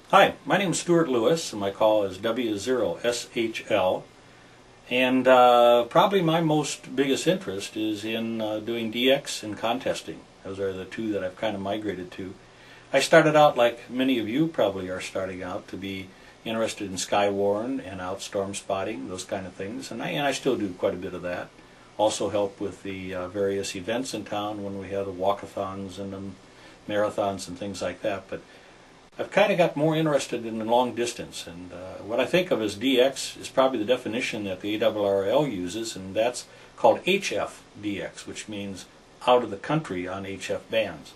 Hi, my name is Stewert Lewis, and my call is W0SHL. And probably my most biggest interest is in doing DX and contesting. Those are the two that I've kind of migrated to. I started out, like many of you probably are starting out, to be interested in skywarn and outstorm spotting, those kind of things. And I still do quite a bit of that. Also help with the various events in town when we have the walkathons and the marathons and things like that. But I've kind of got more interested in the long distance, and what I think of as DX is probably the definition that the ARRL uses, and that's called HF DX, which means out of the country on HF bands.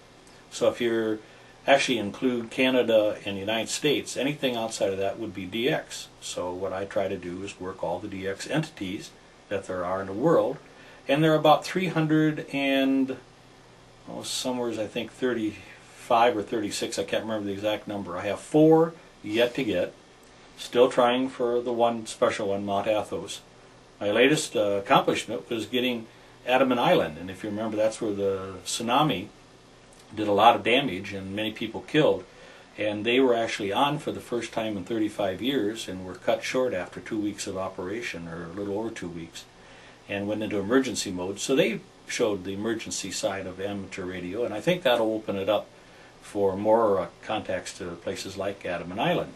So if you actually include Canada and the United States, anything outside of that would be DX. So what I try to do is work all the DX entities that there are in the world, and there are about 300 and somewhere I think 35 or 36, I can't remember the exact number. I have 4 yet to get. Still trying for the one special one, Mount Athos. My latest accomplishment was getting Andaman Island, and if you remember, that's where the tsunami did a lot of damage and many people killed. And they were actually on for the first time in 35 years and were cut short after 2 weeks of operation, or a little over 2 weeks, and went into emergency mode. So they showed the emergency side of amateur radio, and I think that'll open it up for more contacts to places like Andaman Island.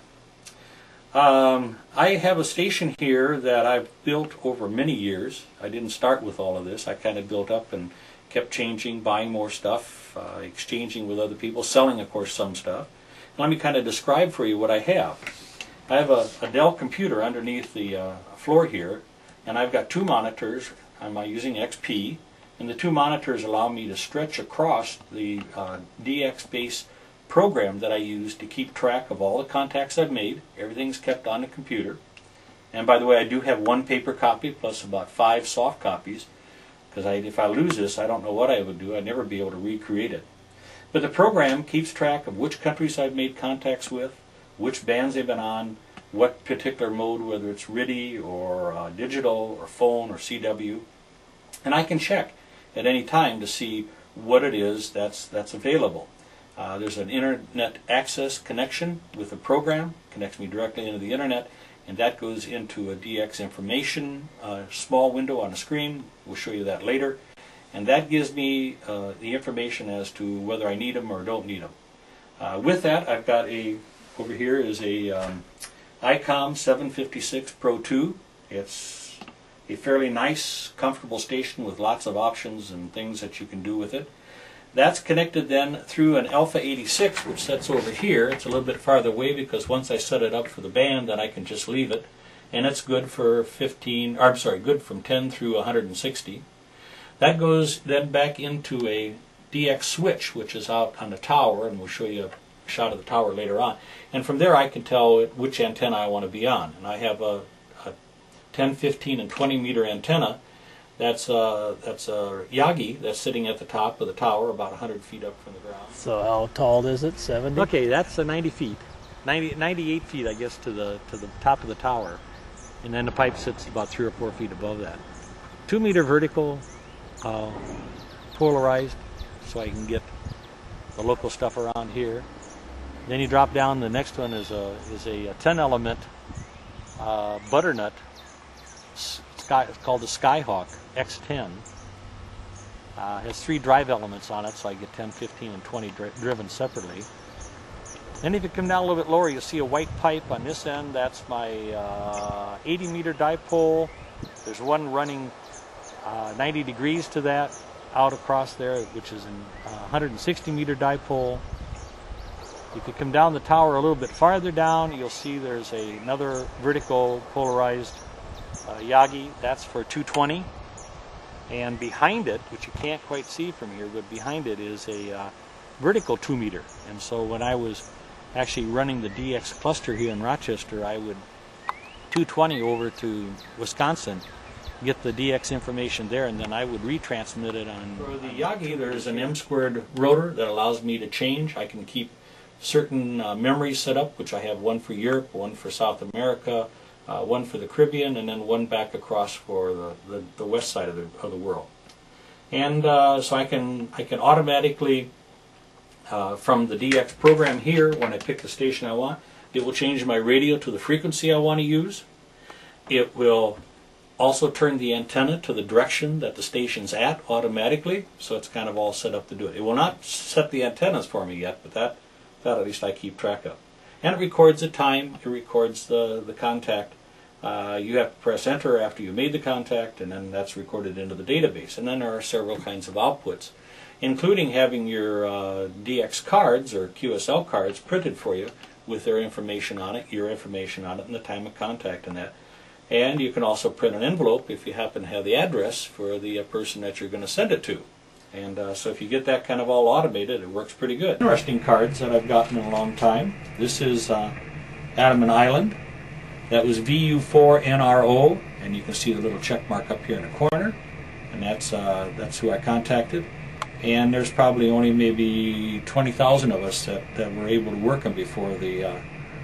I have a station here that I've built over many years. I didn't start with all of this. I kind of built up and kept changing, buying more stuff, exchanging with other people, selling, of course, some stuff. Let me kind of describe for you what I have. I have a Dell computer underneath the floor here, and I've got 2 monitors. I'm using XP. And the 2 monitors allow me to stretch across the DX-based program that I use to keep track of all the contacts I've made. Everything's kept on the computer. And by the way, I do have 1 paper copy plus about 5 soft copies, because if I lose this, I don't know what I would do. I'd never be able to recreate it. But the program keeps track of which countries I've made contacts with, which bands they've been on, what particular mode, whether it's RIDI or digital or phone or CW. And I can check at any time to see what it is that's available. There's an internet access connection with the program, connects me directly into the internet, and that goes into a DX information small window on the screen. We'll show you that later. And that gives me the information as to whether I need them or don't need them. With that, I've got over here is a ICOM 756 Pro 2. It's a fairly nice, comfortable station with lots of options and things that you can do with it. That's connected then through an Alpha 86, which sits over here. It's a little bit farther away because once I set it up for the band, then I can just leave it. And it's good for good from 10 through 160. That goes then back into a DX switch, which is out on the tower, and we'll show you a shot of the tower later on. And from there I can tell which antenna I want to be on. And I have a 10, 15, and 20 meter antenna. That's a Yagi that's sitting at the top of the tower, about 100 feet up from the ground. So how tall is it? 70? Okay, that's 90 feet. 98 feet, I guess, to the top of the tower. And then the pipe sits about 3 or 4 feet above that. 2 meter vertical, polarized, so I can get the local stuff around here. Then you drop down. The next one is a 10 element butternut. It's called the Skyhawk X10. Has 3 drive elements on it, so I get 10, 15, and 20 driven separately. Then if you come down a little bit lower, you'll see a white pipe on this end. That's my 80 meter dipole. There's one running 90 degrees to that out across there, which is a 160 meter dipole. If you come down the tower a little bit farther down, you'll see there's another vertical polarized Yagi. That's for 220. And behind it, which you can't quite see from here, but behind it is a vertical 2 meter. And so when I was actually running the DX cluster here in Rochester, I would 220 over to Wisconsin, get the DX information there, and then I would retransmit it on. For the Yagi, there's an M2 rotor that allows me to change. I can keep certain memories set up, which I have one for Europe, one for South America, one for the Caribbean, and then one back across for the west side of the world. And so I can automatically from the DX program here, when I pick the station I want, It will change my radio to the frequency I want to use. It will also turn the antenna to the direction that the station's at automatically, so it's kind of all set up to do it. It will not set the antennas for me yet, but that at least I keep track of. And it records the time, it records the contact. You have to press enter after you made the contact, and then that's recorded into the database. And then there are several kinds of outputs, including having your DX cards or QSL cards printed for you with their information on it, your information on it, and the time of contact and that. And you can also print an envelope if you happen to have the address for the person that you're going to send it to. And so if you get that kind of all automated, it works pretty good. Interesting cards that I've gotten in a long time. This is Adam and Island. That was VU4NRO, and you can see the little check mark up here in the corner. And that's who I contacted. And there's probably only maybe 20,000 of us that were able to work them before the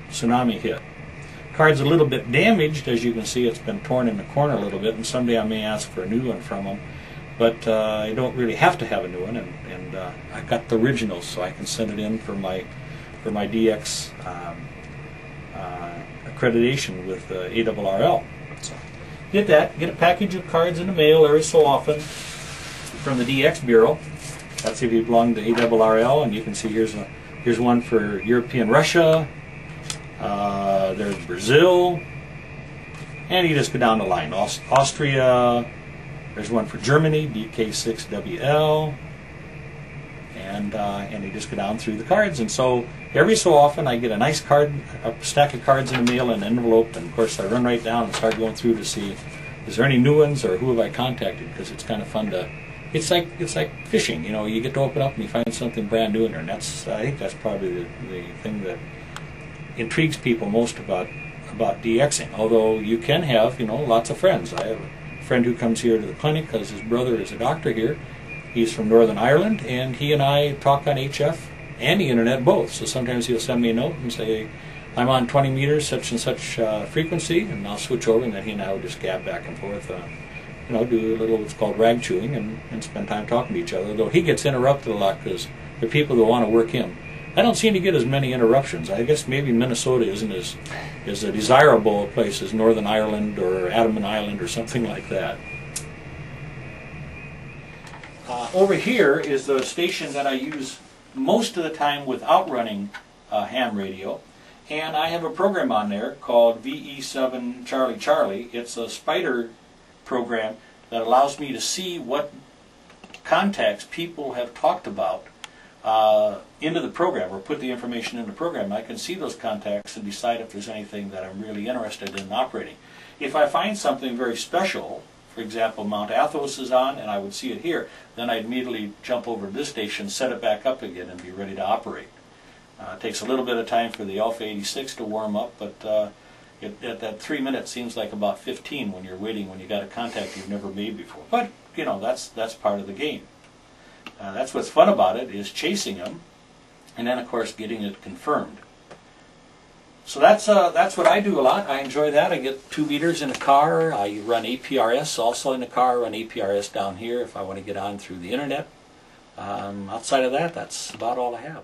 tsunami hit. Card's a little bit damaged, as you can see. It's been torn in the corner a little bit, and someday I may ask for a new one from them. But I don't really have to have a new one, and I've got the originals, so I can send it in for my DX accreditation with ARRL. So get that. Get a package of cards in the mail every so often from the DX Bureau. That's if you belong to ARRL, and you can see here's one for European Russia. There's Brazil, and you just go down the line. Austria, there's one for Germany, DK6WL, and you just go down through the cards. And so every so often I get a nice card, a stack of cards in the mail, and an envelope, and of course I run right down and start going through to see, is there any new ones or who have I contacted, because it's kind of fun to, it's like fishing, you know, you get to open up and you find something brand new in there, and I think that's probably the thing that intrigues people most about DXing. Although you can have, you know, lots of friends. I have a friend who comes here to the clinic because his brother is a doctor here. He's from Northern Ireland, and he and I talk on HF and the internet both. So sometimes he'll send me a note and say, I'm on 20 meters, such and such frequency, and I'll switch over, and then he and I will just gab back and forth, you know, do a little what's called rag chewing, and spend time talking to each other. Though he gets interrupted a lot because there are people that want to work him. I don't seem to get as many interruptions. I guess maybe Minnesota isn't as a desirable a place as Northern Ireland or Adam Island or something like that. Over here is the station that I use most of the time without running ham radio, and I have a program on there called VE7 Charlie Charlie. It's a spider program that allows me to see what contacts people have talked about into the program, or put the information in the program. I can see those contacts and decide if there's anything that I'm really interested in operating. If I find something very special, for example, Mount Athos is on and I would see it here, then I'd immediately jump over to this station, set it back up again, and be ready to operate. It takes a little bit of time for the Alpha 86 to warm up, but at that 3 minutes seems like about 15 when you're waiting, when you got a contact you've never made before. But, you know, that's part of the game. That's what's fun about it, is chasing them, and then of course getting it confirmed. So that's what I do a lot. I enjoy that. I get 2 meters in a car. I run APRS also in the car. I run APRS down here if I want to get on through the internet. Outside of that, that's about all I have.